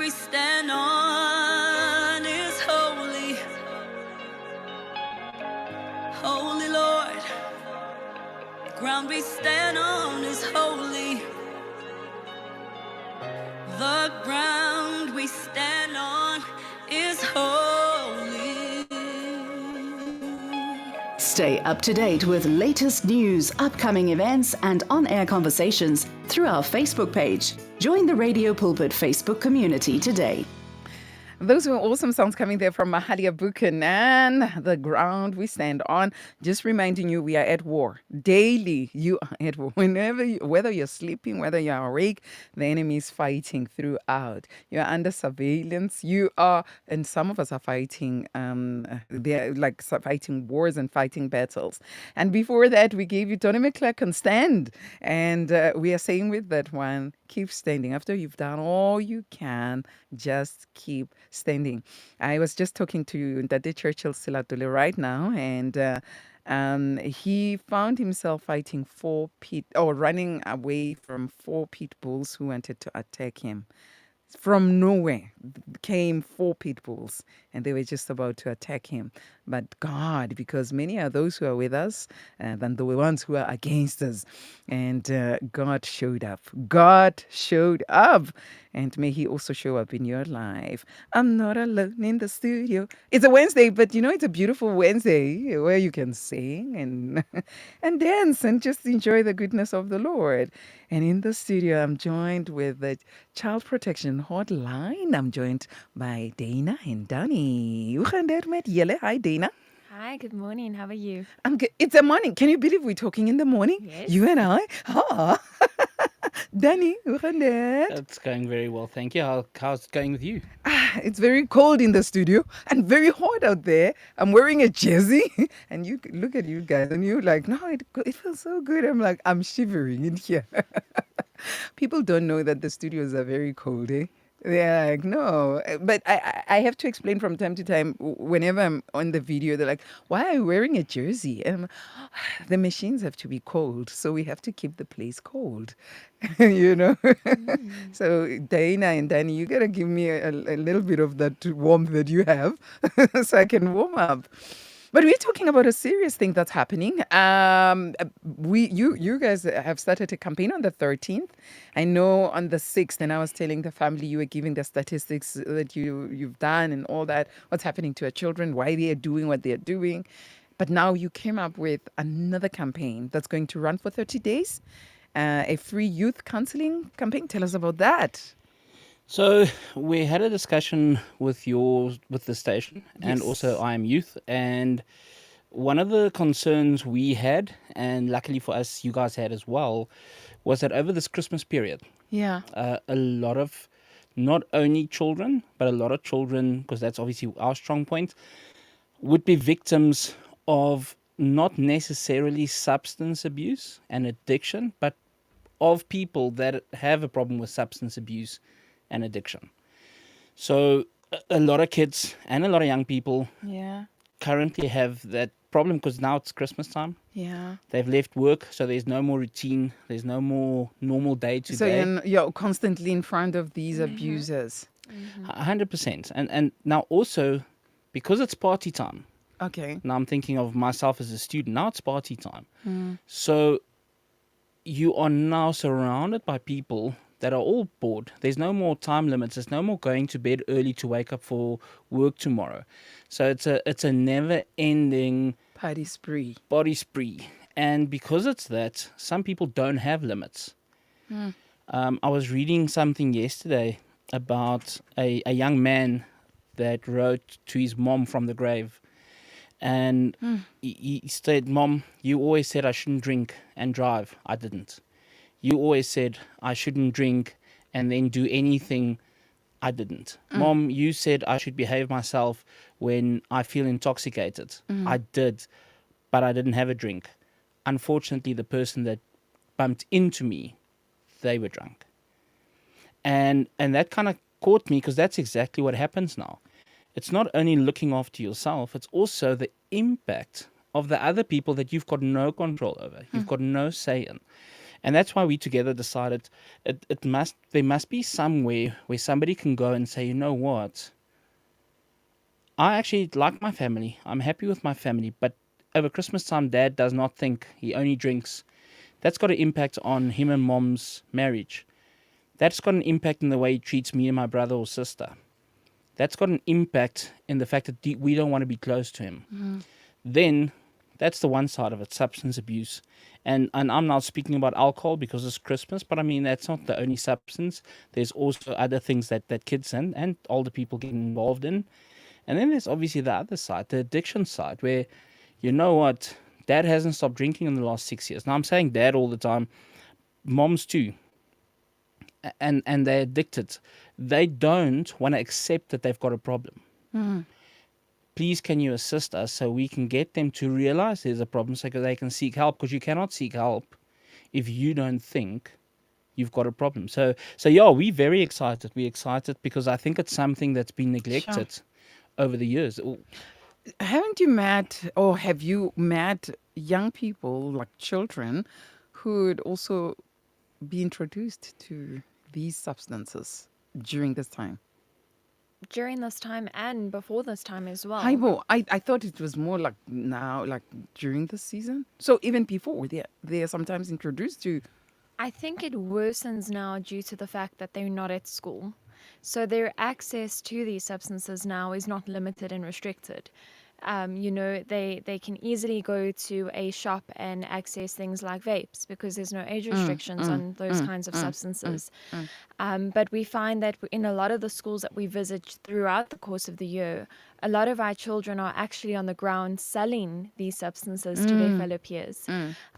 we stand on is holy. Holy Lord. The ground we stand on is holy. The ground we stand on is holy. Stay up to date with latest news, upcoming events, and on-air conversations through our Facebook page. Join the Radio Pulpit Facebook community today. Those were awesome songs coming there from Mahalia Buchanan, The Ground We Stand On. Just reminding you, we are at war. Daily, you are at war. Whether you're sleeping, whether you're awake, the enemy is fighting throughout. You're under surveillance. And some of us are fighting, they're like fighting wars and fighting battles. And before that, we gave you Tony McClellan, Stand. And we are saying with that one, keep standing. After you've done all you can, just keep standing. I was just talking to Ndade Churchill Silatule right now, and he found himself fighting running away from 4 pit bulls who wanted to attack him. From nowhere came 4 pit bulls, and they were just about to attack him. But God, because many are those who are with us than the ones who are against us. And God showed up. God showed up. And may He also show up in your life. I'm not alone in the studio. It's a Wednesday, but it's a beautiful Wednesday where you can sing and and dance and just enjoy the goodness of the Lord. And in the studio, I'm joined with the Child Protection Hotline. I'm joined by Dayna and Danie. Hoe gaan dit met julle? Hi, Dayna. Hi, good morning. How are you? I'm good. It's a morning. Can you believe we're talking in the morning? Yes. You and I? Ha! Danie, hoe gaan dit? It's going very well, thank you. How's it going with you? It's very cold in the studio and very hot out there. I'm wearing a jersey, and you look at you guys, and you're like, no, it feels so good. I'm like, I'm shivering in here. People don't know that the studios are very cold, eh? They're like, no. But I have to explain from time to time, whenever I'm on the video, they're like, why are you wearing a jersey? And the machines have to be cold, so we have to keep the place cold, So Dayna and Danie, you got to give me a little bit of that warmth that you have so I can warm up. But we're talking about a serious thing that's happening. You guys have started a campaign on the 13th. I know on the 6th, and I was telling the family you were giving the statistics that you've done and all that, what's happening to our children, why they are doing what they are doing. But now you came up with another campaign that's going to run for 30 days, a free youth counseling campaign. Tell us about that. So we had a discussion with the station and also I Am Youth, and one of the concerns we had, and luckily for us, you guys had as well, was that over this Christmas period, a lot of not only children, but a lot of children, because that's obviously our strong point, would be victims of not necessarily substance abuse and addiction, but of people that have a problem with substance abuse and addiction. So a lot of kids and a lot of young people currently have that problem because now it's Christmas time. Yeah. They've left work, so there's no more routine. There's no more normal day to day. So you're constantly in front of these abusers. 100%. And now also, because it's party time. Okay. Now I'm thinking of myself as a student. Now it's party time. So you are now surrounded by people that are all bored. There's no more time limits. There's no more going to bed early to wake up for work tomorrow. So it's a never-ending party spree. And because it's that, some people don't have limits. I was reading something yesterday about a young man that wrote to his mom from the grave. And he said, Mom, you always said I shouldn't drink and drive. I didn't. You always said I shouldn't drink and then do anything. I didn't. Mom, you said I should behave myself when I feel intoxicated. I did, but I didn't have a drink. Unfortunately, the person that bumped into me, they were drunk. And that kind of caught me because that's exactly what happens now. It's not only looking after yourself, it's also the impact of the other people that you've got no control over. You've got no say in. And that's why we together decided there must be somewhere where somebody can go and say, you know what? I actually like my family. I'm happy with my family. But over Christmas time, Dad does not think, he only drinks. That's got an impact on him and Mom's marriage. That's got an impact in the way he treats me and my brother or sister. That's got an impact in the fact that we don't want to be close to him. Then that's the one side of it, substance abuse. And I'm not speaking about alcohol because it's Christmas, but I mean, that's not the only substance. There's also other things that kids and older people get involved in. And then there's obviously the other side, the addiction side, where, you know what, Dad hasn't stopped drinking in the last 6 years. Now, I'm saying Dad all the time, moms too. And they're addicted. They don't want to accept that they've got a problem. Please, can you assist us so we can get them to realize there's a problem so they can seek help? Because you cannot seek help if you don't think you've got a problem. So yeah, we're very excited. We're excited because I think it's something that's been neglected over the years. Haven't you met, or have you met young people, like children, who would also be introduced to these substances during this time? During this time and before this time as well. Haibo, I thought it was more like now, like during the season. So even before, they are sometimes introduced to. I think it worsens now due to the fact that they're not at school. So their access to these substances now is not limited and restricted. They can easily go to a shop and access things like vapes because there's no age restrictions on those kinds of substances. But we find that in a lot of the schools that we visit throughout the course of the year, a lot of our children are actually on the ground selling these substances to their fellow peers.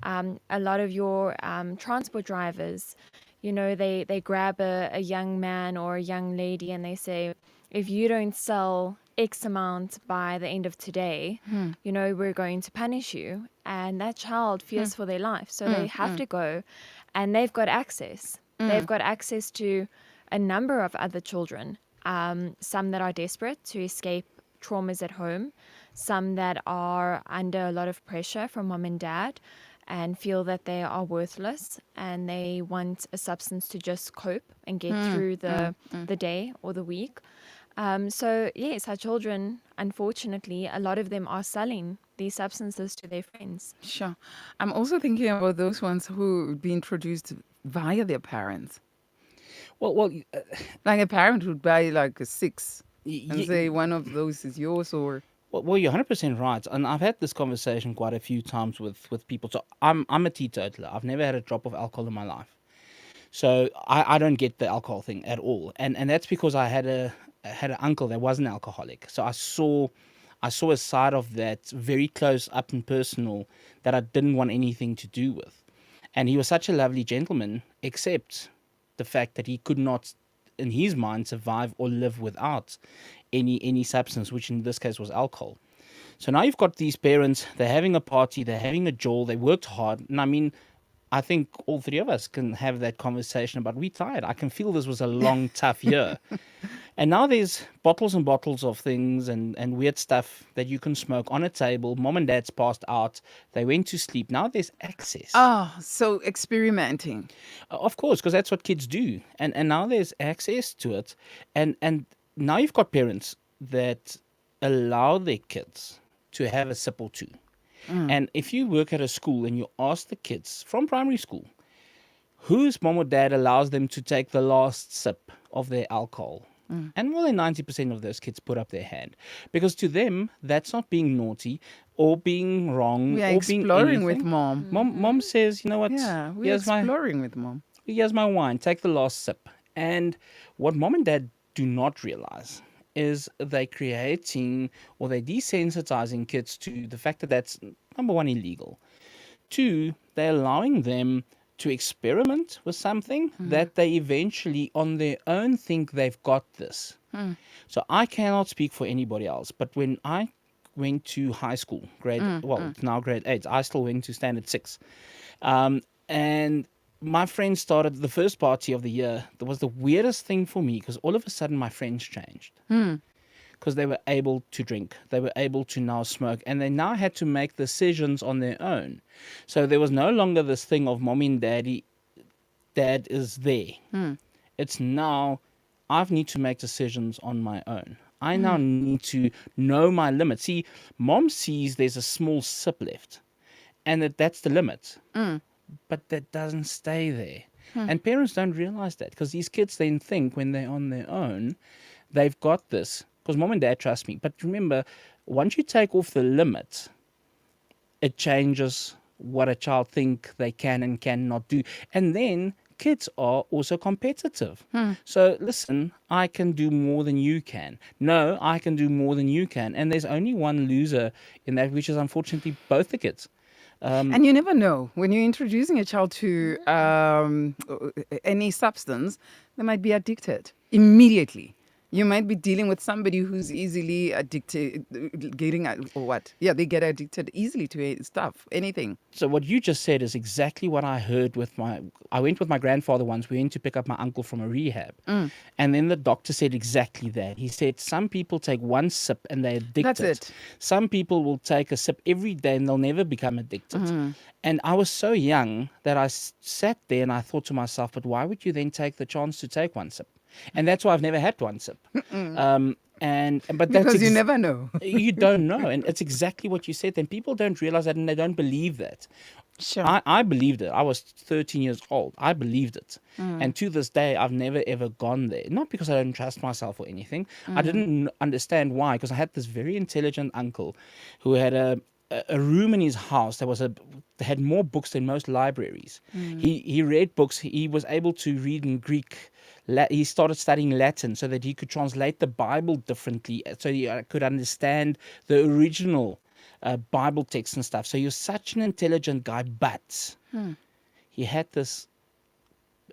A lot of your transport drivers, they grab a young man or a young lady and they say, if you don't sell X amount by the end of today, we're going to punish you. And that child fears for their life. So they have to go, and they've got access. They've got access to a number of other children, some that are desperate to escape traumas at home, some that are under a lot of pressure from mom and dad and feel that they are worthless and they want a substance to just cope and get through the day or the week. So yes, our children, unfortunately, a lot of them are selling these substances to their friends. Sure. I'm also thinking about those ones who would be introduced via their parents. Well, Like a parent would buy like a six and say one of those is yours, or Well, you're 100% right, and I've had this conversation quite a few times with people. So I'm a teetotaler. I've never had a drop of alcohol in my life, so I don't get the alcohol thing at all. And that's because I had an uncle that was an alcoholic, so I saw a side of that very close up and personal that I didn't want anything to do with. And he was such a lovely gentleman, except the fact that he could not, in his mind, survive or live without any substance, which in this case was alcohol. So now you've got these parents, they're having a party, they're having a jolt, they worked hard. And I mean, I think all three of us can have that conversation about we tired. I can feel this was a long, tough year. And now there's bottles and bottles of things and weird stuff that you can smoke on a table. Mom and dad's passed out. They went to sleep. Now there's access. so experimenting. Of course, because that's what kids do. And now there's access to it. And now you've got parents that allow their kids to have a sip or two. And if you work at a school and you ask the kids from primary school, whose mom or dad allows them to take the last sip of their alcohol? And more than 90% of those kids put up their hand. Because to them, that's not being naughty or being wrong We are or being exploring with anything. mom. Mom says, you know what? Yeah, we're here's my exploring with mom. here's my wine, take the last sip. And what mom and dad do not realize is they're creating or they're desensitizing kids to the fact that that's, number one, illegal. Two, they're allowing them to experiment with something that they eventually on their own think they've got this. So I cannot speak for anybody else, but when I went to high school, it's now grade 8, I still went to standard 6. And my friends started the first party of the year. That was the weirdest thing for me because all of a sudden my friends changed. Because they were able to drink. They were able to now smoke. And they now had to make decisions on their own. So there was no longer this thing of mommy and daddy dad is there. It's now I need to make decisions on my own. I now need to know my limits. See, mom sees there's a small sip left, and that's the limit. But that doesn't stay there. And parents don't realize that, because these kids then think when they're on their own, they've got this. Because mom and dad trust me. But remember, once you take off the limit, it changes what a child think they can and cannot do. And then kids are also competitive. So listen, I can do more than you can. No, I can do more than you can. And there's only one loser in that, which is unfortunately both the kids. And you never know. When you're introducing a child to any substance, they might be addicted immediately. You might be dealing with somebody who's easily addicted, or what? Yeah, they get addicted easily to stuff, anything. So what you just said is exactly what I heard I went with my grandfather once. We went to pick up my uncle from a rehab. And then the doctor said exactly that. He said some people take one sip and they're addicted. That's it. Some people will take a sip every day and they'll never become addicted. And I was so young that I sat there and I thought to myself, but why would you then take the chance to take one sip? And that's why I've never had one sip. But that's Because you never know. You don't know. And it's exactly what you said. Then people don't realize that, and they don't believe that. Sure. I believed it. I was 13 years old. I believed it. And to this day, I've never, ever gone there. Not because I don't trust myself or anything. I didn't understand why, because I had this very intelligent uncle who had a room in his house that had more books than most libraries. He read books. He was able to read in Greek. He started studying Latin so that he could translate the Bible differently, so he could understand the original Bible text and stuff. So he was such an intelligent guy, but he had this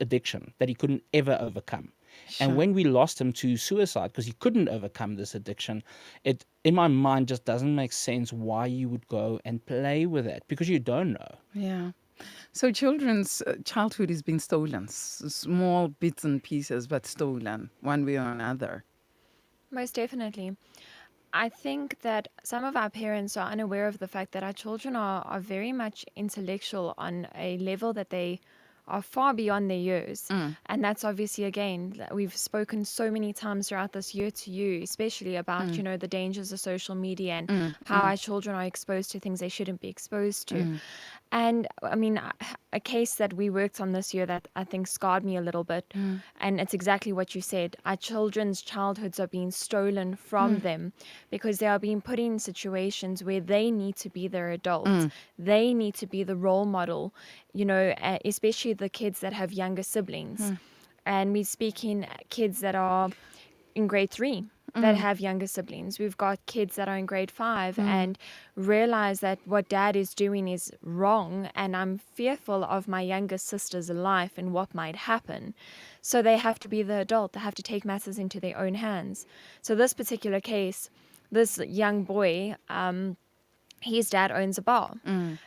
addiction that he couldn't ever overcome. And when we lost him to suicide because he couldn't overcome this addiction, it in my mind just doesn't make sense why you would go and play with that, because you don't know. Yeah. So children's childhood is being stolen, small bits and pieces, but stolen one way or another. Most definitely. I think that some of our parents are unaware of the fact that our children are very much intellectual on a level that they are far beyond their years. And that's obviously, again, we've spoken so many times throughout this year to you, especially about, the dangers of social media and how our children are exposed to things they shouldn't be exposed to. And I mean, a case that we worked on this year that I think scarred me a little bit, and it's exactly what you said. Our children's childhoods are being stolen from them because they are being put in situations where they need to be their adults. They need to be the role model, especially the kids that have younger siblings. And we're speaking kids that are in grade 3 that have younger siblings. We've got kids that are in grade 5 and realize that what dad is doing is wrong, and I'm fearful of my younger sister's life and what might happen. So they have to be the adult. They have to take matters into their own hands. So this particular case, this young boy, his dad owns a bar.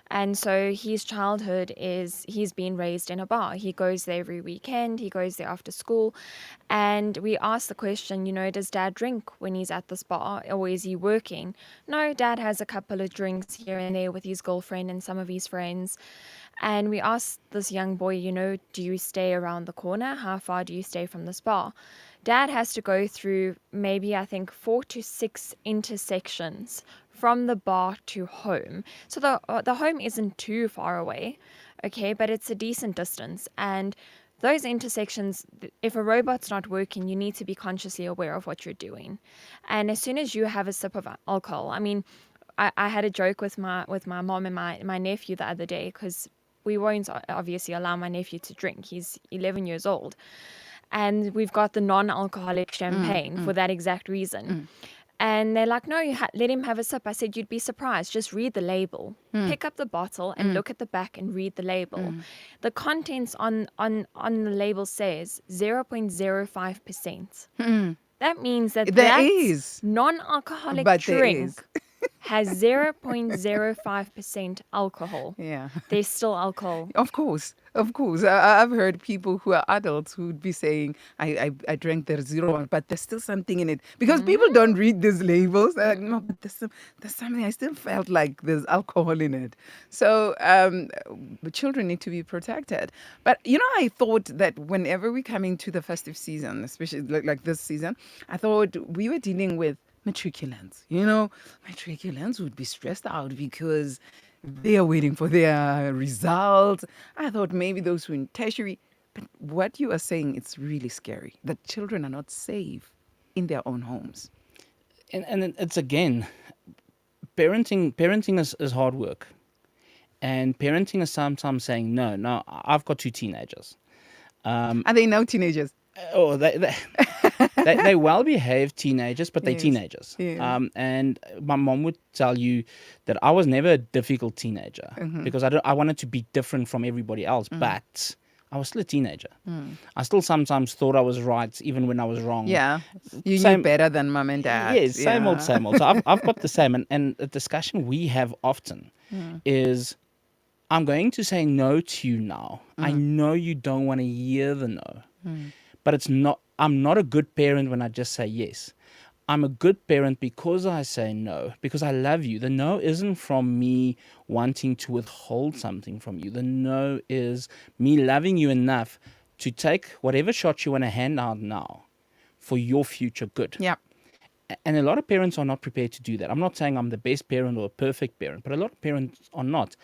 And so his childhood is he's been raised in a bar. He goes there every weekend. He goes there after school. And we ask the question, does dad drink when he's at this bar, or is he working? No, dad has a couple of drinks here and there with his girlfriend and some of his friends. And we asked this young boy, do you stay around the corner? How far do you stay from this bar? Dad has to go through maybe, I think, 4 to 6 intersections from the bar to home. So the home isn't too far away, okay, but it's a decent distance. And those intersections, if a robot's not working, you need to be consciously aware of what you're doing. And as soon as you have a sip of alcohol, I mean, I had a joke with my mom and my nephew the other day, because we won't obviously allow my nephew to drink. He's 11 years old. And we've got the non-alcoholic champagne for that exact reason. And they're like, no, let him have a sip. I said, you'd be surprised. Just read the label. Pick up the bottle and look at the back and read the label. The contents on the label says 0.05%. That means that There that's is. non-alcoholic But there drink is. has 0.05% alcohol. Yeah. There's still alcohol. Of course, of course. I've heard people who are adults who'd be saying, I drank the 0 1, but there's still something in it. Because people don't read these labels. They're like, no, but there's something. I still felt like there's alcohol in it. So the children need to be protected. But, I thought that whenever we come into the festive season, especially like this season, I thought we were dealing with matriculants. Matriculants would be stressed out because they are waiting for their results. I thought maybe those who are in tertiary. But what you are saying, it's really scary that children are not safe in their own homes. And it's again, parenting is hard work. And parenting is sometimes saying, no, I've got 2 teenagers. Are they now teenagers? Oh, they well-behaved teenagers, but they're Yes. teenagers. Yeah. And my mom would tell you that I was never a difficult teenager because I wanted to be different from everybody else, but I was still a teenager. I still sometimes thought I was right, even when I was wrong. Yeah. You knew Same- better than mom and dad. Yes, same Yeah. old, same old. So I've got the same. And the discussion we have often is, I'm going to say no to you now. I know you don't want to hear the no. But I'm not a good parent when I just say yes. I'm a good parent because I say no, because I love you. The no isn't from me wanting to withhold something from you. The no is me loving you enough to take whatever shot you want to hand out now for your future good. Yeah. And a lot of parents are not prepared to do that. I'm not saying I'm the best parent or a perfect parent, but a lot of parents are not.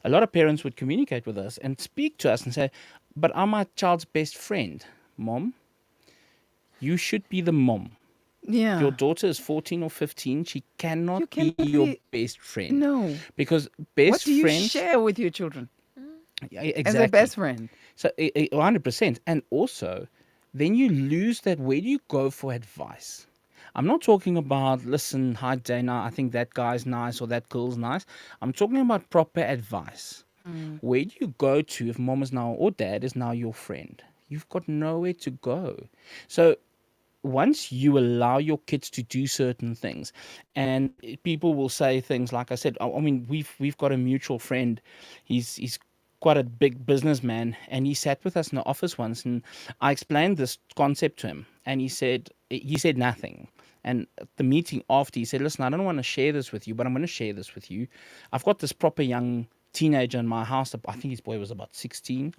A lot of parents would communicate with us and speak to us and say, but I'm my child's best friend. Mom, you should be the mom. Yeah. Your daughter is 14 or 15. She cannot You cannot be your be- best friend. No. Because best What do you friends... share with your children Yeah, as exactly. a best friend? So 100%. And also, then you lose that. Where do you go for advice? I'm not talking about, listen, hi, Dayna, I think that guy's nice or that girl's nice. I'm talking about proper advice. Where do you go to if mom is now or dad is now your friend? You've got nowhere to go. So once you allow your kids to do certain things, and people will say things like I said, I mean, we've got a mutual friend. He's quite a big businessman, and he sat with us in the office once, and I explained this concept to him, and he said nothing. And at the meeting after, he said, listen, I don't want to share this with you, but I'm going to share this with you. I've got this proper young teenager in my house. I think his boy was about 16.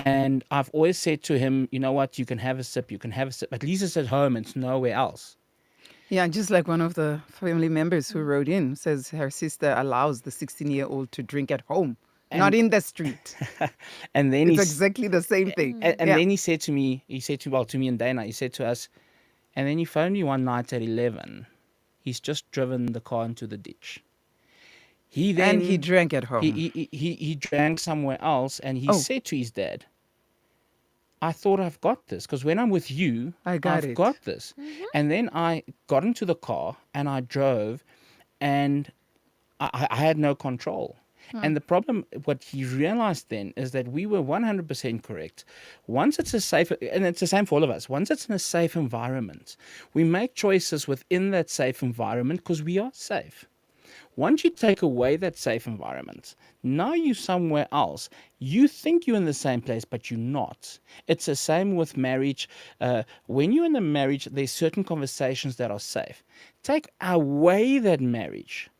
And I've always said to him, you know what, you can have a sip, you can have a sip. At least it's at home, it's nowhere else. Yeah, just like one of the family members who wrote in says her sister allows the 16-year-old to drink at home, not in the street. And then It's exactly the same thing. and Yeah. then he said to me and Dayna, he said to us, and then he phoned me one night at 11. He's just driven the car into the ditch. He drank at home. He drank somewhere else, and he Oh. said to his dad, I thought I've got this, because when I'm with you, I've got this. And then I got into the car and I drove, and I had no control. And the problem, what he realized then, is that we were 100% correct. Once it's a safe, and it's the same for all of us, once it's in a safe environment, we make choices within that safe environment because we are safe. Once you take away that safe environment, now you're somewhere else. You think you're in the same place, but you're not. It's the same with marriage. When you're in a marriage, there's certain conversations that are safe. Take away that marriage,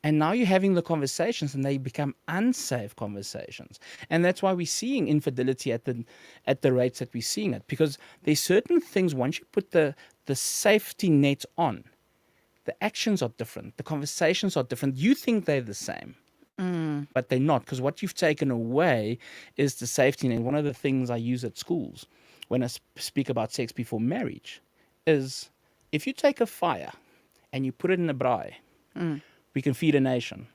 and now you're having the conversations, and they become unsafe conversations. And that's why we're seeing infidelity at the rates that we're seeing it. Because there's certain things, once you put the safety net on, the actions are different. The conversations are different. You think they're the same, but they're not, because what you've taken away is the safety net. One of the things I use at schools when I speak about sex before marriage is, if you take a fire and you put it in a braai, we can feed a nation.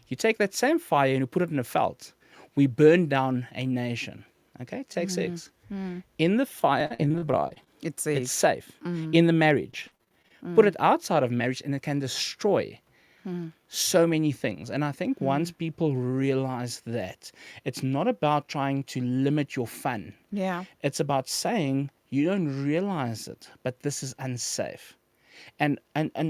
You take that same fire and you put it in a veld, we burn down a nation. Okay, take sex. In the fire, in the braai, It's safe. it's safe. In the marriage, put it outside of marriage and it can destroy so many things. And I think once people realize that, it's not about trying to limit your fun. Yeah. It's about saying, you don't realize it, but this is unsafe. And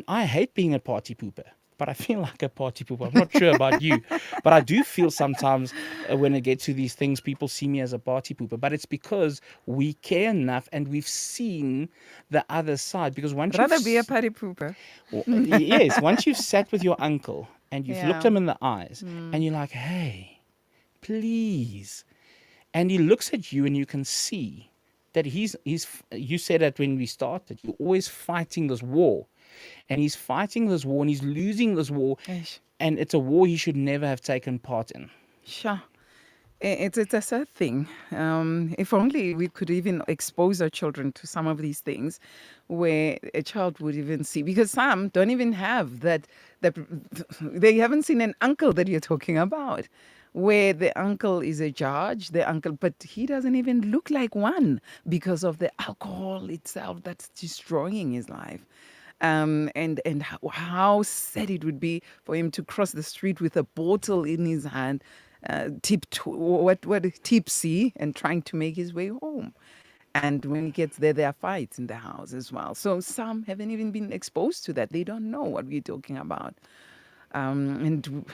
I hate being a party pooper. but I feel like a party pooper. I'm not sure about you, but I do feel sometimes when it gets to these things, people see me as a party pooper. But it's because we care enough and we've seen the other side. Because once Rather be a party pooper. yes, once you've sat with your uncle and you've looked Yeah. him in the eyes and you're like, hey, please. And he looks at you and you can see that he's you said that when we started, you're always fighting this war. And he's fighting this war and he's losing this war. Eish. And it's a war he should never have taken part in. Sure. It's a sad thing. If only we could even expose our children to some of these things where a child would even see, because some don't even have that they haven't seen an uncle that you're talking about, where the uncle is a judge, but he doesn't even look like one because of the alcohol itself that's destroying his life. And how sad it would be for him to cross the street with a bottle in his hand, tipsy, and trying to make his way home. And when he gets there, there are fights in the house as well. So some haven't even been exposed to that. They don't know what we're talking about. And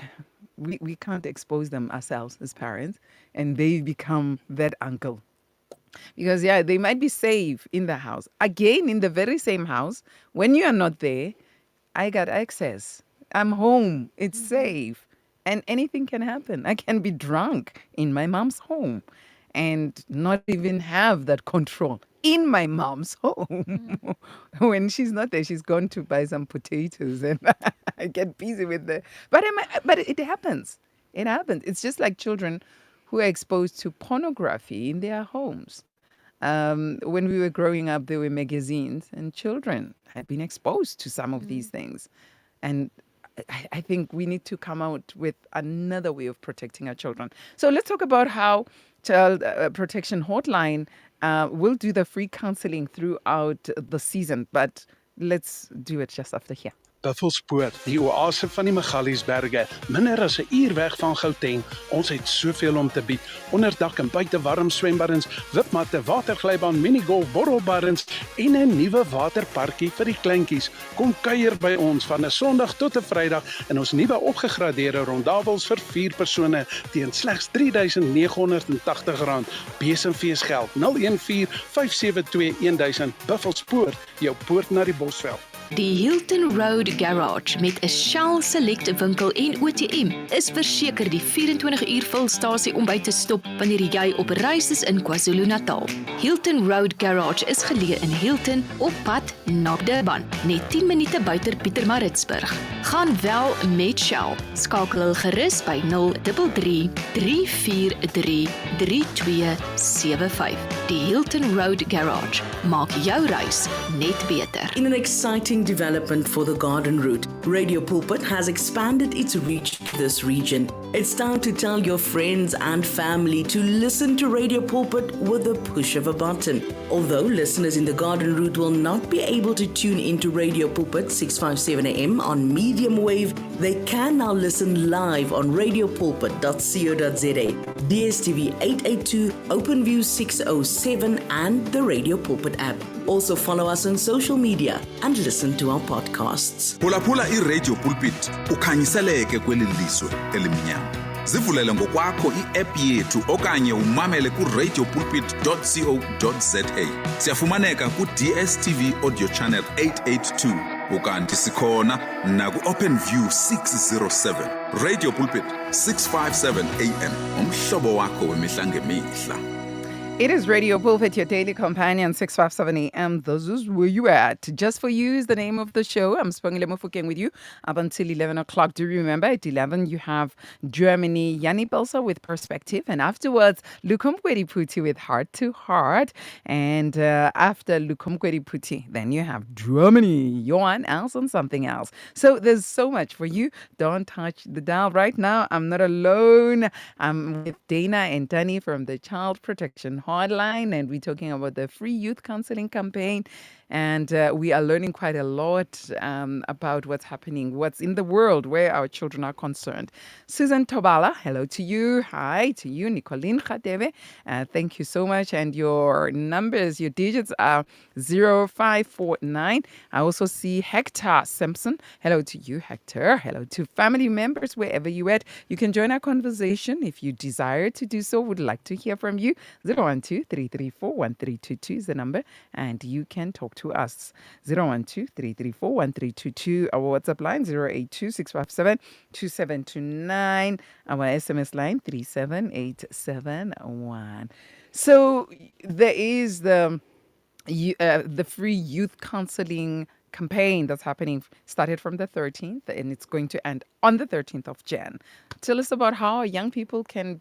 we can't expose them ourselves as parents, and they become that uncle. Because, yeah, they might be safe in the house. Again, in the very same house, when you are not there, I got access. I'm home. It's safe. And anything can happen. I can be drunk in my mom's home and not even have that control in my mom's home. When she's not there, she's gone to buy some potatoes and I get busy with the... But it happens. It happens. It's just like children who are exposed to pornography in their homes. When we were growing up, there were magazines, and children had been exposed to some of these things. And I think we need to come out with another way of protecting our children. So let's talk about how Child Protection Hotline will do the free counseling throughout the season. But let's do it just after here. Buffelspoort, die oase van die Magaliesberge, minder as 'n uur weg van Gauteng. Ons het soveel om te bied. Onderdak en buite warm swembaddens, wipmatte, waterglybaan, minigolf, borrelbaddens en 'n nuwe waterparkie vir die kleintjies. Kom kuier by ons van 'n Sondag tot 'n Vrydag in ons nuwe opgegradeerde rondavels vir 4 persone teen slegs R3,980. Besemfeesgeld 014 572 1000. Buffelspoort, jou poort na die Bosveld. Die Hilton Road Garage met 'n Shell Select winkel en ATM is verseker die 24-uur volstasie om by te stop wanneer jy op reis is in KwaZulu-Natal. Hilton Road Garage is geleë in Hilton op pad na Durban, net 10 minute buite Pietermaritzburg. Gaan wel met Shell. Skakel hulle gerus by 033 343 3275. Die Hilton Road Garage. Maak jou reis net beter. In an exciting development for the Garden Route, Radio Pulpit has expanded its reach to this region. It's time to tell your friends and family to listen to Radio Pulpit with the push of a button. Although listeners in the Garden Route will not be able to tune into Radio Pulpit 657 AM on medium wave, they can now listen live on radiopulpit.co.za, DSTV 882, OpenView 607 and the Radio Pulpit app. Also follow us on social media and listen to our podcasts. Phulaphula iRadio Pulpit ukhanyiseleke kweli lizwe elimnyama. Zivulele ngokwakho i-app yethu okanye umamele ku-radiopulpit.co.za. Siyafumaneka ku-DSTV Audio Channel 882 ukanti sikhona na ku-OpenView 607. Radio Pulpit 657 AM umhlobo wakho wemihla ngemihla. It is Radio Pulpit, your daily companion, 657 AM. This is where you at. Just for you is the name of the show. I'm Spongile Mofokeng with you up until 11 o'clock. Do you remember at 11 you have Germany, Yanni Belsa with Perspective. And afterwards, Lukumkwedi Puti with Heart to Heart. And after Lukumkwedi Puti, then you have Germany, Johan else and something else. So there's so much for you. Don't touch the dial right now. I'm not alone. I'm with Dayna and Danie from the Child Protection Hotline, and we're talking about the free youth counseling campaign. And we are learning quite a lot about what's happening, what's in the world where our children are concerned. Susan Tobala, hello to you. Hi to you, Nicolene Khadebe. Thank you so much. And your numbers, your digits are 0549. I also see Hector Simpson. Hello to you, Hector. Hello to family members, wherever you're at. You can join our conversation if you desire to do so. Would like to hear from you. 012-334-1322 is the number, and you can talk to us. 012-334-1322. Our WhatsApp line 082-657-2729. Our SMS line 37871. So there is the free youth counseling campaign that's happening, started from the 13th, and it's going to end on the 13th of Jan. Tell us about how young people can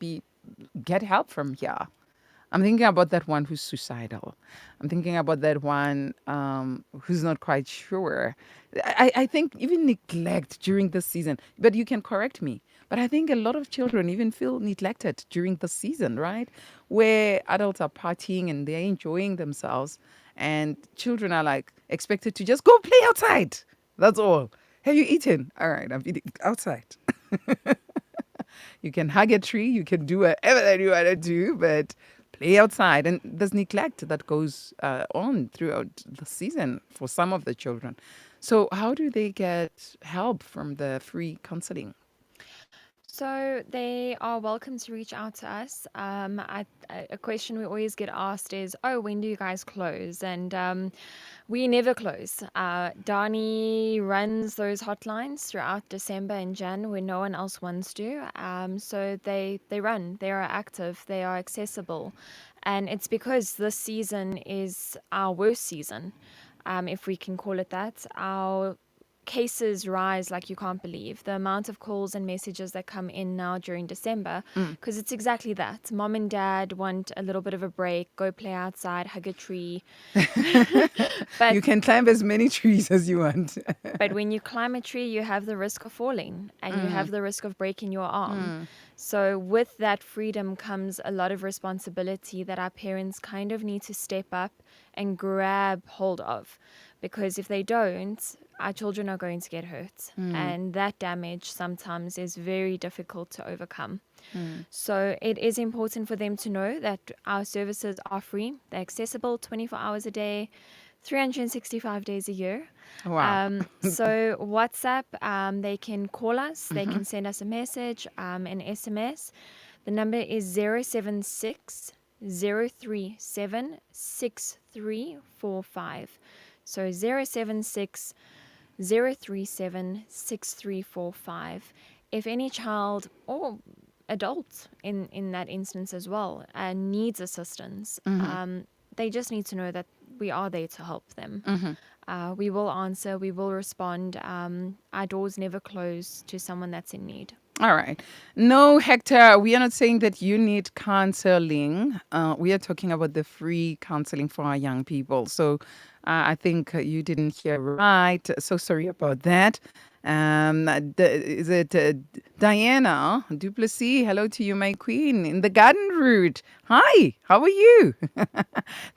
get help from here. I'm thinking about that one who's suicidal. I'm thinking about that one who's not quite sure. I think even neglect during the season, but you can correct me. But I think a lot of children even feel neglected during the season, right? Where adults are partying and they're enjoying themselves, and children are like expected to just go play outside. That's all. Have you eaten? All right, I'm eating outside. You can hug a tree, you can do whatever that you want to do, but play outside. And there's neglect that goes on throughout the season for some of the children. So how do they get help from the free counseling? So they are welcome to reach out to us. A question we always get asked is, "Oh, when do you guys close?" And we never close. Danie runs those hotlines throughout December and Jan when no one else wants to. So they run. They are active. They are accessible, and it's because this season is our worst season, if we can call it that. Our cases rise like you can't believe. The amount of calls and messages that come in now during December, because it's exactly that. Mom and dad want a little bit of a break, go play outside, hug a tree. But you can climb as many trees as you want. but when you climb a tree, you have the risk of falling and you have the risk of breaking your arm. So with that freedom comes a lot of responsibility that our parents kind of need to step up and grab hold of. Because if they don't, our children are going to get hurt. And that damage sometimes is very difficult to overcome. So it is important for them to know that our services are free. They're accessible 24 hours a day, 365 days a year. Wow. So WhatsApp, they can call us. They can send us a message, an SMS. The number is 076 037 6345. So 076 037 6345. If any child or adult in that instance as well needs assistance, they just need to know that we are there to help them. We will answer, we will respond. Our doors never close to someone that's in need. All right. No, Hector, we are not saying that you need counseling. We are talking about the free counseling for our young people. So I think you didn't hear right. So sorry about that. Is it Diana Duplessis? Hello to you, my queen, in the garden route. Hi, how are you?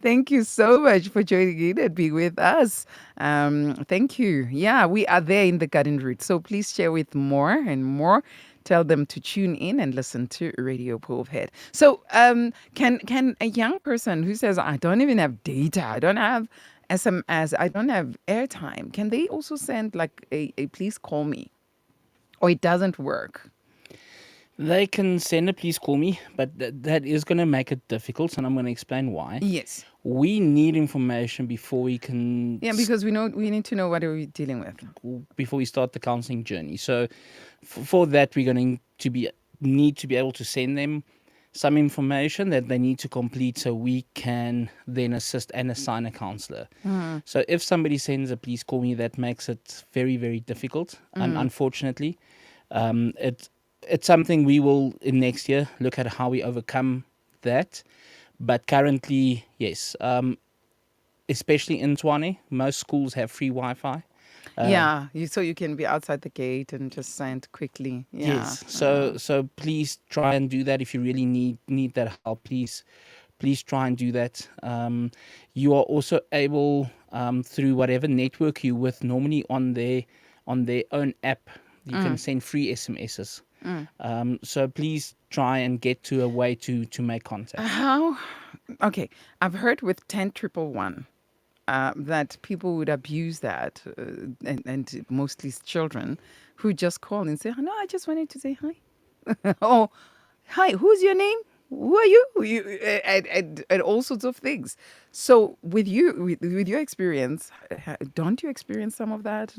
Thank you so much for joining in and being with us. Thank you. Yeah, we are there in the garden route. So please share with more and more. Tell them to tune in and listen to Radio Pulphead. So can a young person who says, I don't even have data, I don't have SMS, I don't have airtime, can they also send like a please call me? Or it doesn't work? They can send a please call me, but that is going to make it difficult, and I'm going to explain why. Yes. We need information before we can... Yeah, because we need to know what are we dealing with. Before we start the counseling journey. So for that, we're going to need to be able to send them some information that they need to complete so we can then assist and assign a counselor. So if somebody sends a please call me, that makes it very, very difficult, unfortunately. It's something we will, in next year, look at how we overcome that. But currently, yes, especially in Tshwane, most schools have free Wi-Fi. So you can be outside the gate and just send quickly. Yeah. Yes. So please try and do that if you really need that help. Please please try and do that. You are also able, through whatever network you're with, normally on their own app, you can send free SMSs. So please try and get to a way to make contact. How? Okay, I've heard with 10 111 that people would abuse that, and mostly children who just call and say, "No, I just wanted to say hi." Oh, hi, who's your name? Who are you? And all sorts of things. So with your experience, don't you experience some of that?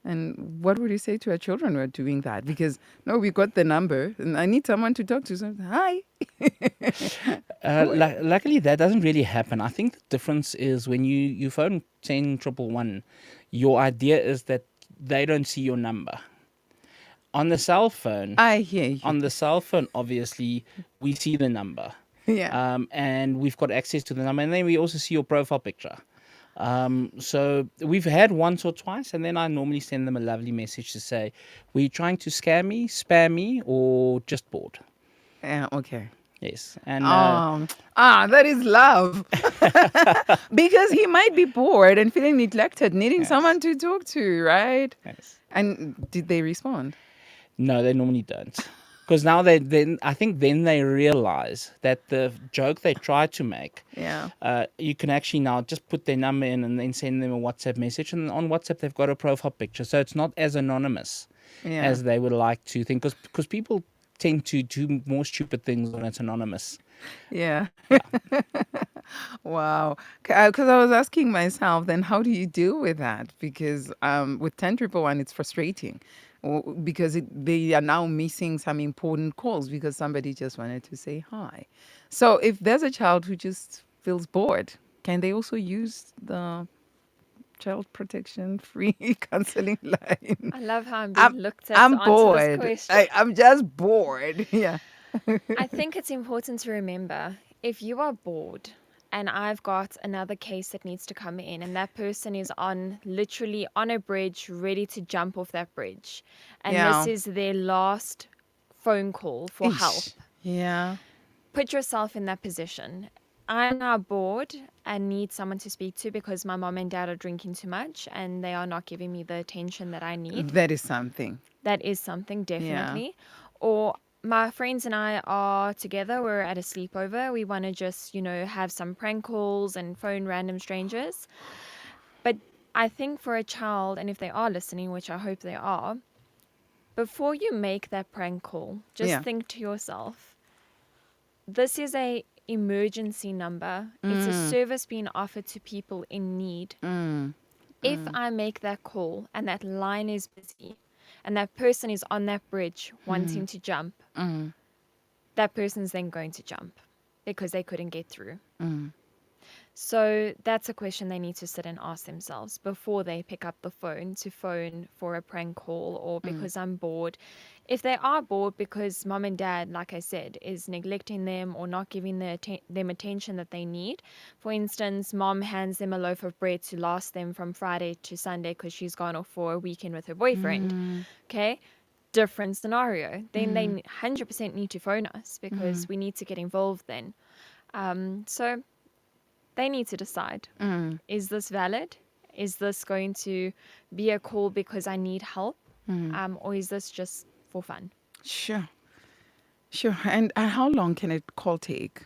And what would you say to our children who are doing that? Because, no, we got the number and I need someone to talk to. So, hi. Luckily, that doesn't really happen. I think the difference is when you phone 10 111, your idea is that they don't see your number. On the cell phone, I hear you. On the cell phone, obviously, we see the number. Yeah. And we've got access to the number. And then we also see your profile picture. So we've had once or twice, and then I normally send them a lovely message to say, were you trying to scam me, spam me, or just bored? Yeah, okay. Yes. And that is love. Because he might be bored and feeling neglected, needing someone to talk to, right? Yes. And did they respond? No, they normally don't. Because now I think they realize that the joke they tried to make, you can actually now just put their number in and then send them a WhatsApp message. And on WhatsApp, they've got a profile picture. So it's not as anonymous as they would like to think. Because people tend to do more stupid things when it's anonymous. Yeah. Wow. Because I was asking myself, then how do you deal with that? Because with 10 111, it's frustrating. Because they are now missing some important calls because somebody just wanted to say hi. So if there's a child who just feels bored, can they also use the child protection free counseling line? I love how I'm being looked at I'm to answer bored. this question. I'm just bored. Yeah. I think it's important to remember, if you are bored and I've got another case that needs to come in and that person is literally on a bridge ready to jump off that bridge, and this is their last phone call for help. Yeah. Put yourself in that position. I'm now bored and need someone to speak to because my mom and dad are drinking too much and they are not giving me the attention that I need. That is something. That is something, definitely. Or my friends and I are together. We're at a sleepover. We want to just, have some prank calls and phone random strangers. But I think for a child, and if they are listening, which I hope they are, before you make that prank call, just think to yourself, this is a emergency number. It's a service being offered to people in need. If I make that call and that line is busy and that person is on that bridge wanting to jump, that person's then going to jump because they couldn't get through. So that's a question they need to sit and ask themselves before they pick up the phone to phone for a prank call or because I'm bored. If they are bored because mom and dad, like I said, is neglecting them or not giving them attention that they need. For instance, mom hands them a loaf of bread to last them from Friday to Sunday because she's gone off for a weekend with her boyfriend. Okay? Different scenario. Then they 100% need to phone us because we need to get involved then. So they need to decide, is this valid? Is this going to be a call because I need help? Or is this just for fun? Sure. And how long can a call take?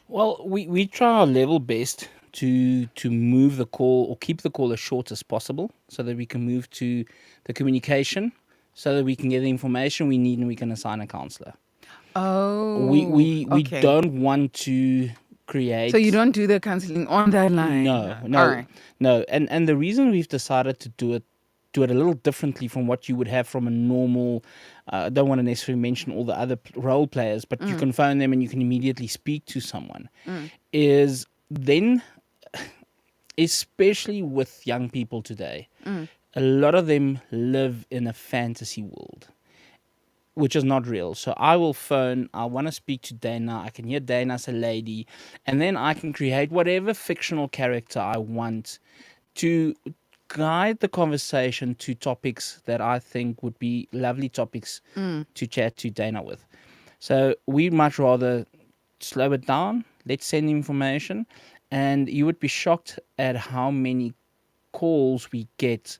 Well, we try our level best to move the call or keep the call as short as possible so that we can move to the communication so that we can get the information we need and we can assign a counselor. Oh, we okay. don't want to create. So you don't do the counseling on that line? No. All right. No. And the reason we've decided to do it a little differently from what you would have from a normal, I don't want to necessarily mention all the other role players, but you can phone them and you can immediately speak to someone, is then, especially with young people today, a lot of them live in a fantasy world, which is not real. So I will phone, I want to speak to Dayna, I can hear Dayna as a lady, and then I can create whatever fictional character I want to guide the conversation to topics that I think would be lovely topics to chat to Dayna with. So we'd much rather slow it down. Let's send information. And you would be shocked at how many calls we get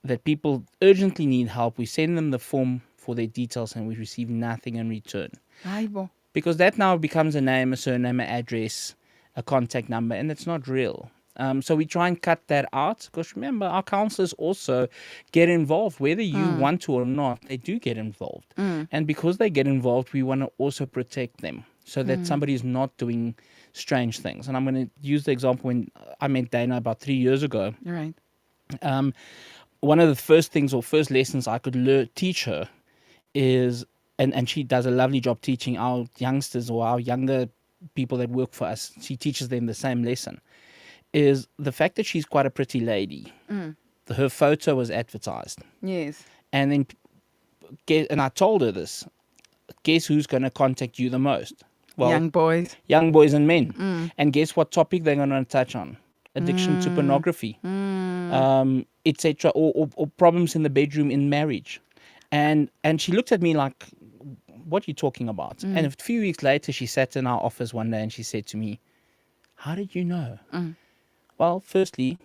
that people urgently need help. We send them the form for their details and we receive nothing in return. Aibo. Because that now becomes a name, a surname, an address, a contact number, and it's not real. So we try and cut that out because remember, our counselors also get involved, whether you want to or not, they do get involved. And because they get involved, we want to also protect them so that somebody is not doing strange things. And I'm going to use the example when I met Dayna about 3 years ago. Right. One of the first things or first lessons I could teach her is, and she does a lovely job teaching our youngsters or our younger people that work for us, she teaches them the same lesson, is the fact that she's quite a pretty lady. Her photo was advertised. Yes. And then, and I told her this, guess who's going to contact you the most? Well, Young boys. young boys and men. And guess what topic they're going to touch on? Addiction to pornography, etc., or problems in the bedroom in marriage. And she looked at me like, what are you talking about? And a few weeks later, she sat in our office one day and she said to me, how did you know? Well, firstly,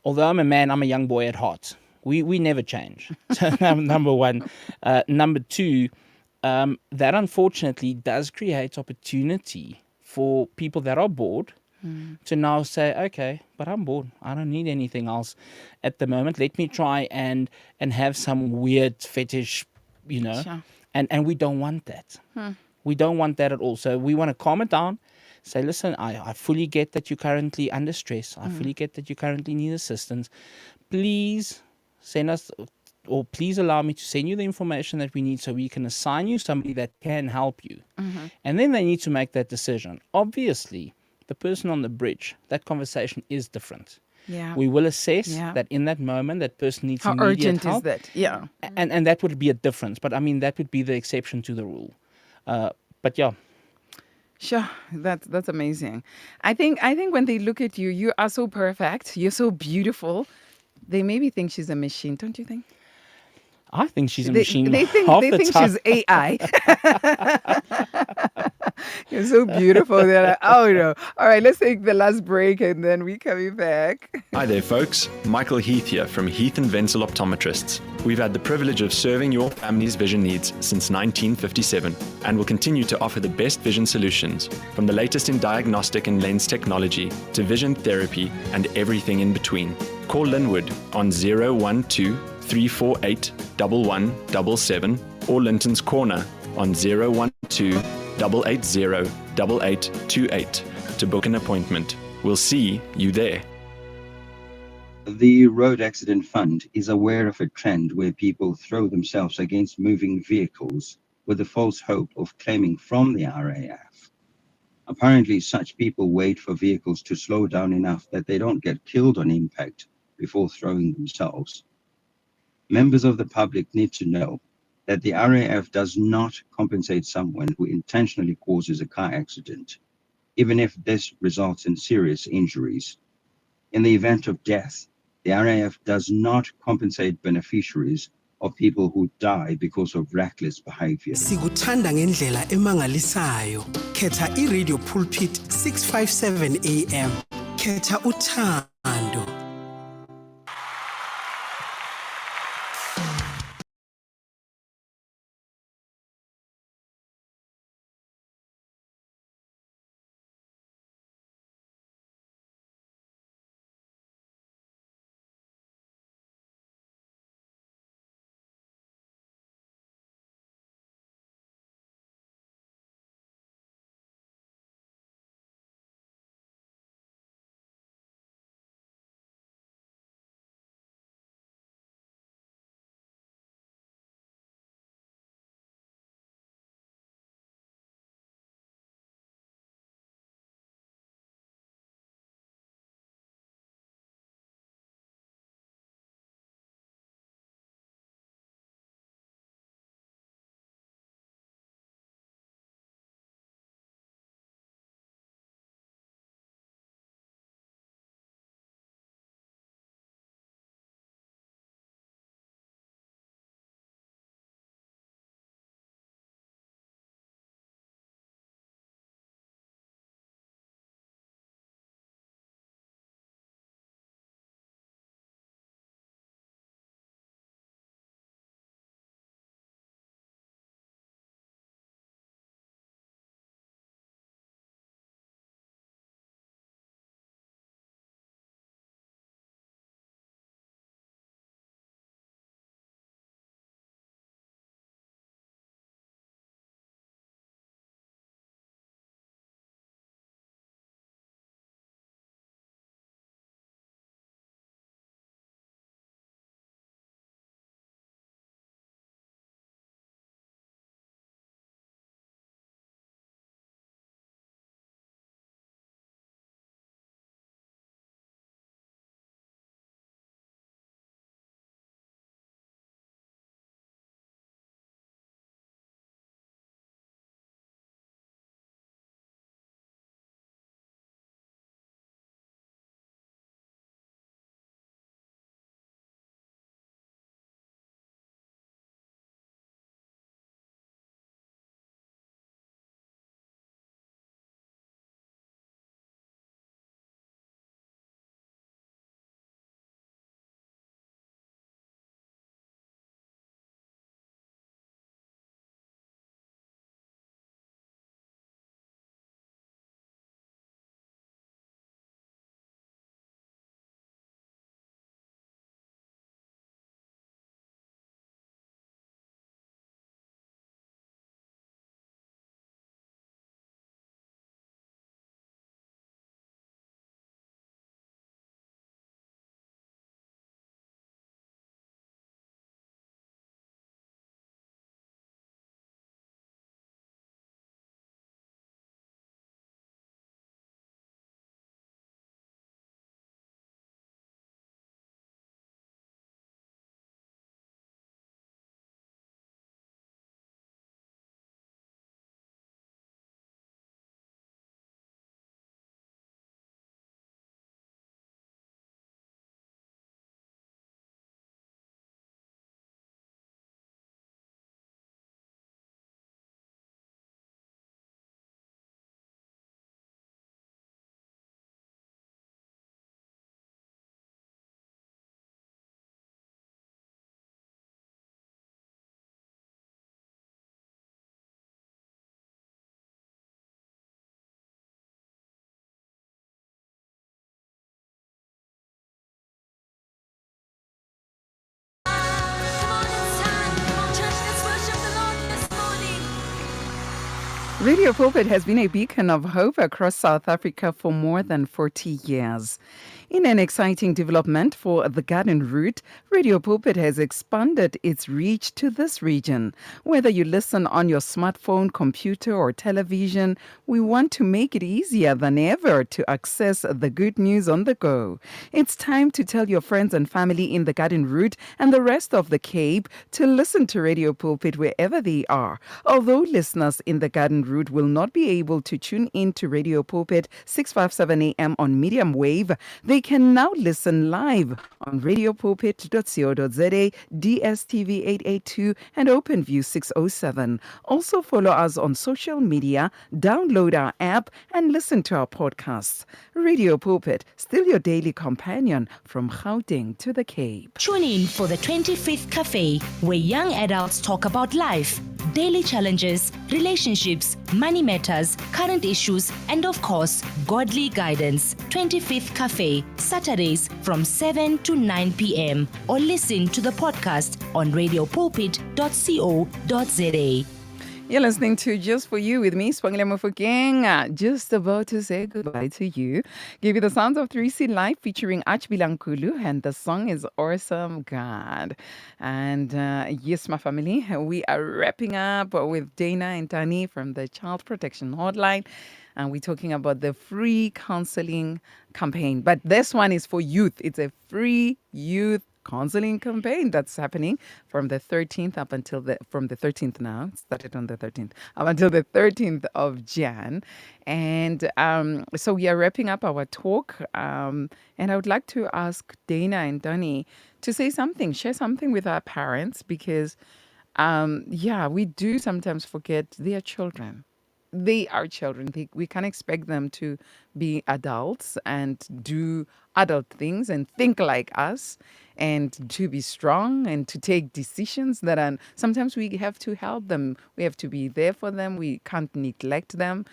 although I'm a man, I'm a young boy at heart. We never change. So, number one. Number two, that unfortunately does create opportunity for people that are bored to now say, okay, but I'm bored. I don't need anything else at the moment. Let me try and have some weird fetish, Sure. and we don't want that. We don't want that at all. So we want to calm it down. Say, listen, I fully get that you're currently under stress. I fully get that you currently need assistance. Please send us, or please allow me to send you the information that we need so we can assign you somebody that can help you. And then they need to make that decision. Obviously, the person on the bridge, that conversation is different. Yeah. We will assess Yeah. that in that moment that person needs How immediate urgent help. is that? Yeah. And that would be a difference. But I mean, that would be the exception to the rule. But yeah. Sure, that's amazing. I think when they look at you, you are so perfect. You're so beautiful. They maybe think she's a machine, don't you think? I think she's a They, machine they think half they the think time. she's AI. You're so beautiful. They're like, oh no. All right, let's take the last break and then we coming back. Hi there, folks. Michael Heath here from Heath and Wenzel Optometrists. We've had the privilege of serving your family's vision needs since 1957 and will continue to offer the best vision solutions, from the latest in diagnostic and lens technology to vision therapy and everything in between. Call Linwood on 012-348-1177 or Linton's Corner on 012-880-8828 to book an appointment. We'll see you there. The Road Accident Fund is aware of a trend where people throw themselves against moving vehicles with the false hope of claiming from the RAF. Apparently, such people wait for vehicles to slow down enough that they don't get killed on impact before throwing themselves. Members of the public need to know that the RAF does not compensate someone who intentionally causes a car accident, even if this results in serious injuries. In the event of death, the RAF does not compensate beneficiaries of people who die because of reckless behavior. Sikuthanda ngendlela emangalisayo. Khetha iRadio Pulpit 657 AM. Khetha uthando. Radio Pulpit has been a beacon of hope across South Africa for more than 40 years. In an exciting development for the Garden Route, Radio Pulpit has expanded its reach to this region. Whether you listen on your smartphone, computer, or television, we want to make it easier than ever to access the good news on the go. It's time to tell your friends and family in the Garden Route and the rest of the Cape to listen to Radio Pulpit wherever they are. Although listeners in the Garden Route will not be able to tune in to Radio Pulpit 657 AM on medium wave, they can now listen live on radiopulpit.co.za, DSTV 882, and OpenView 607. Also follow us on social media, download our app, and listen to our podcasts. Radio Pulpit, still your daily companion from Gauteng to the Cape. Tune in for the 25th Cafe, where young adults talk about life, daily challenges, relationships, money matters, current issues, and of course, godly guidance. 25th Cafe, Saturdays from 7 to 9 p.m. or listen to the podcast on radiopulpit.co.za. You're listening to Just For You with me, Swangile Mofokeng. Just about to say goodbye to you. Give you the sounds of 3C Live featuring Achbilankulu, and the song is Awesome God. And yes, my family, we are wrapping up with Dayna and Danie from the Child Protection Hotline. And we're talking about the free counseling campaign. But this one is for youth. It's a free youth counseling campaign that's happening from the 13th up until from the 13th now. It started on the 13th up until the 13th of Jan. And so we are wrapping up our talk. And I would like to ask Dayna and Danie to say something, share something with our parents, because we do sometimes forget they are children. They are children. We can't expect them to be adults and do adult things and think like us and to be strong and to take decisions that are, sometimes we have to help them. We have to be there for them. We can't neglect them.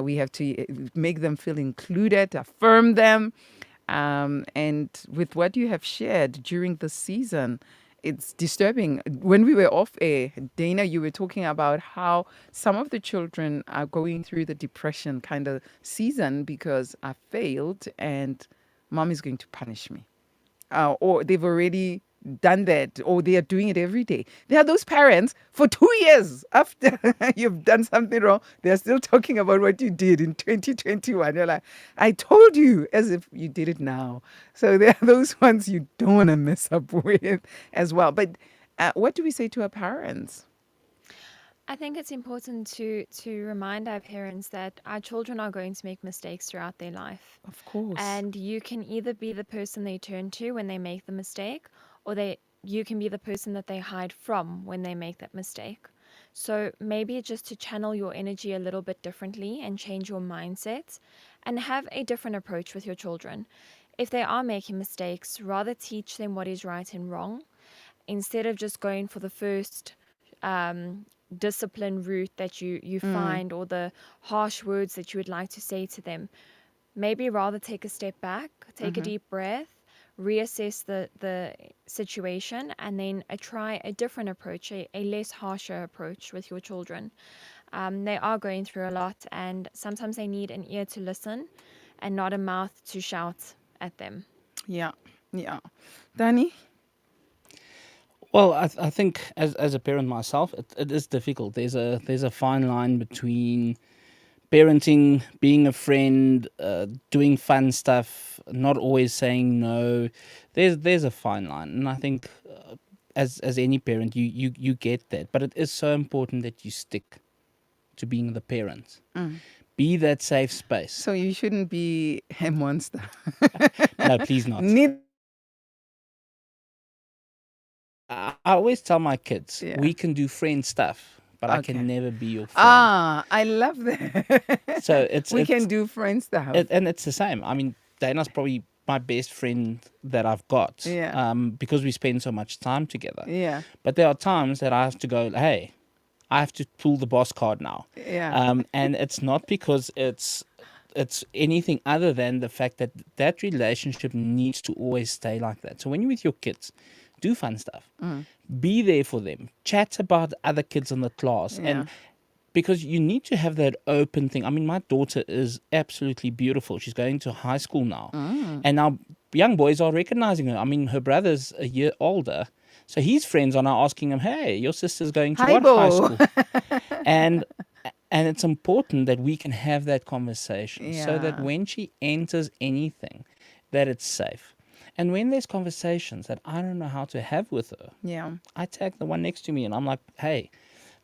We have to make them feel included, affirm them. And with what you have shared during the season, it's disturbing. When we were off air, Dayna, you were talking about how some of the children are going through the depression kind of season because I failed and mom is going to punish me. Or they've already done that, or they are doing it every day. There are those parents for 2 years after you've done something wrong, they're still talking about what you did in 2021. You're like, I told you, as if you did it now. So there are those ones you don't want to mess up with as well. But what do we say to our parents? I think it's important to remind our parents that our children are going to make mistakes throughout their life. Of course. And you can either be the person they turn to when they make the mistake, or you can be the person that they hide from when they make that mistake. So maybe just to channel your energy a little bit differently and change your mindset and have a different approach with your children. If they are making mistakes, rather teach them what is right and wrong instead of just going for the first discipline route that you find, or the harsh words that you would like to say to them. Maybe rather take a step back, take a deep breath, reassess the situation, and then try a different approach, a less harsher approach with your children. They are going through a lot, and sometimes they need an ear to listen and not a mouth to shout at them. Yeah. Danie? Well, I think as a parent myself, it is difficult. There's a fine line between parenting, being a friend, doing fun stuff, not always saying no. There's a fine line, and I think as any parent, you get that. But it is so important that you stick to being the parent. Be that safe space. So you shouldn't be a monster. No, please not. I always tell my kids, we can do friend stuff, but I can never be your friend. I love that. So we can do friend stuff. And it's the same. I mean, Dana's probably my best friend that I've got. Because we spend so much time together. Yeah. But there are times that I have to go, hey, I have to pull the boss card now. Yeah. And it's not because it's anything other than the fact that relationship needs to always stay like that. So when you're with your kids, do fun stuff. Be there for them. Chat about other kids in the class. And because you need to have that open thing. I mean, my daughter is absolutely beautiful. She's going to high school now. And now young boys are recognizing her. I mean, her brother's a year older. So his friends are now asking him, hey, your sister's going to what high school? And it's important that we can have that conversation so that when she enters anything, that it's safe. And when there's conversations that I don't know how to have with her, I tag the one next to me and I'm like, hey,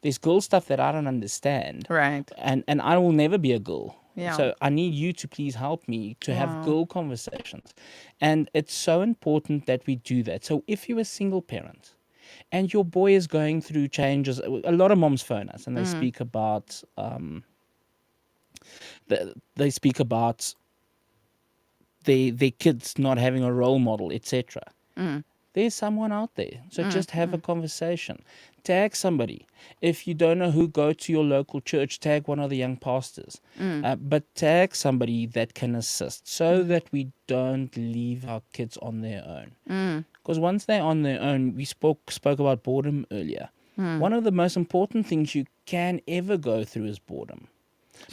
there's girl stuff that I don't understand. Right. And I will never be a girl. Yeah. So I need you to please help me to have girl conversations. And it's so important that we do that. So if you're a single parent and your boy is going through changes, a lot of moms phone us and they speak about their kids not having a role model, etc. There's someone out there. So just have a conversation. Tag somebody. If you don't know who, go to your local church, tag one of the young pastors. But tag somebody that can assist so that we don't leave our kids on their own. Because once they're on their own, we spoke about boredom earlier. One of the most important things you can ever go through is boredom.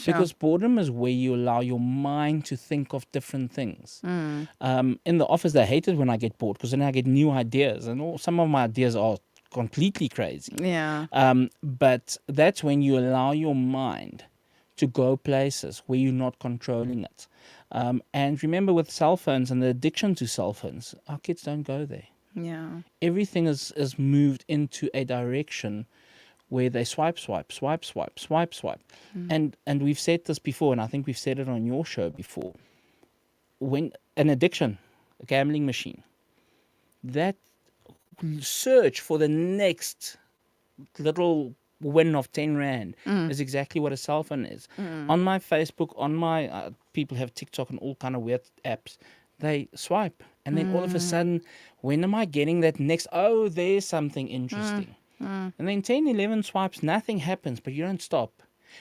Because boredom is where you allow your mind to think of different things. In the office, I hate it when I get bored because then I get new ideas. And some of my ideas are completely crazy. But that's when you allow your mind to go places where you're not controlling it. And remember, with cell phones and the addiction to cell phones, our kids don't go there. Everything is moved into a direction where they swipe. And we've said this before, and I think we've said it on your show before. When an addiction, a gambling machine, that search for the next little win of 10 Rand is exactly what a cell phone is. On my Facebook, on my people have TikTok and all kind of weird apps, they swipe. And then all of a sudden, when am I getting that next? Oh, there's something interesting. And then 10, 11 swipes, nothing happens, but you don't stop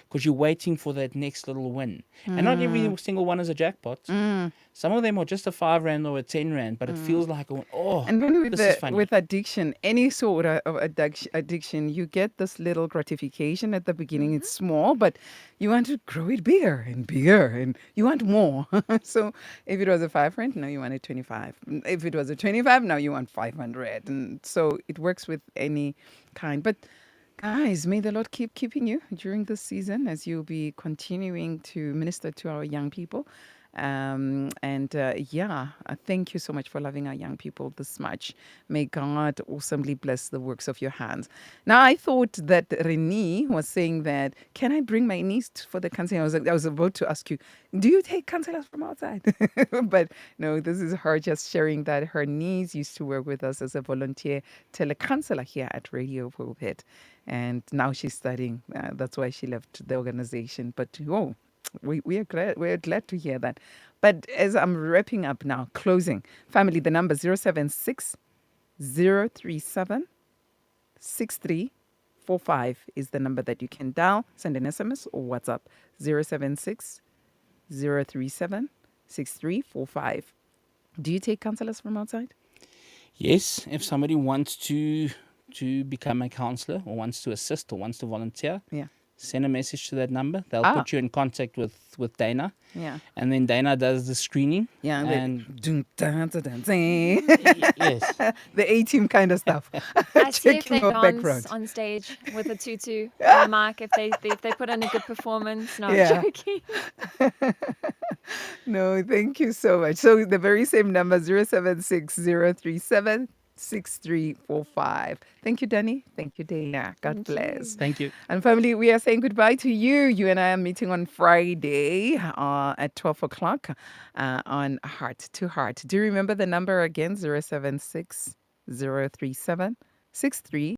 because you're waiting for that next little win. And not every single one is a jackpot. Some of them are just a 5 Rand or a 10 Rand, but it feels like, and when this is funny. With addiction, any sort of addiction, you get this little gratification at the beginning. It's small, but you want to grow it bigger and bigger, and you want more. So if it was a 5 Rand, now you want a 25. If it was a 25, now you want 500. And so it works with any kind. But guys, may the Lord keep keeping you during this season as you'll be continuing to minister to our young people. Thank you so much for loving our young people this much. May God awesomely bless the works of your hands. Now, I thought that Renee was saying that, can I bring my niece for the counseling? I was about to ask you, do you take counselors from outside? But no, this is her just sharing that her niece used to work with us as a volunteer telecounselor here at Radio Pulpit. And now she's studying. That's why she left the organization. But, we're glad to hear that. But as I'm wrapping up now, closing, family, the number 076 037 6345 is the number that you can dial, send an SMS or WhatsApp 076 037 6345. Do you take counselors from outside? Yes, if somebody wants to become a counselor or wants to assist or wants to volunteer, send a message to that number. They'll put you in contact with Dayna. Yeah. And then Dayna does the screening. Yeah. And yes. The A-team kind of stuff. I see if they Checking your dance background. on stage with a tutu or a mic, if they put in a good performance. No, Yeah. I'm joking. No, thank you so much. So the very same number, 076 037 6345. Thank you, Danie. Thank you, Dayna. God bless. Thank you. And family, we are saying goodbye to you. You and I are meeting on Friday at 12 o'clock on Heart to Heart. Do you remember the number again? 076 037 6345.